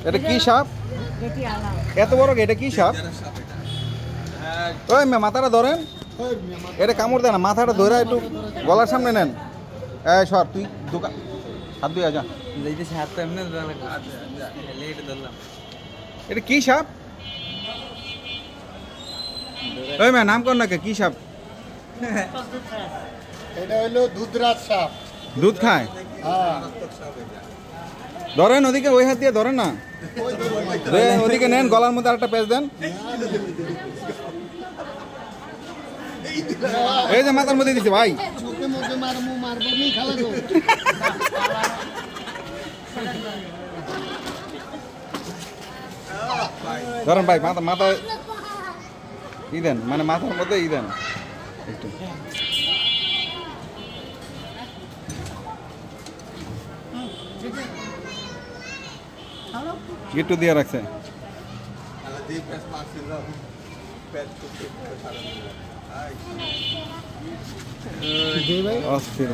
এটা কি সাপ? এত বড় এটা কি সাপ? ওই মাথাটা ধরেন, এটা কামড় দেয় না, মাথাটা ধরে একটু গলার সামনে নেন। এই সর, তুই দোকান হাত ধুয়ে যা। এটা কি সাপ? ওই মা নাম কর না, কি সাপ? এটা হলো দুধরাজ সাপ। দুধ খায়? ধরেন ওদিকে, ওই হাত দিয়ে ধরেন না, ওদিকে নেন, গলার মধ্যে আরেকটা পেঁচ দেন। এই যে মাথার মধ্যে দিচ্ছে ভাই। ধরেন ভাই, মাথায় ই দেন, মানে মাথার মধ্যে ই দেন একটু। গিট্টু দিয়ে রাখছে অস্থির।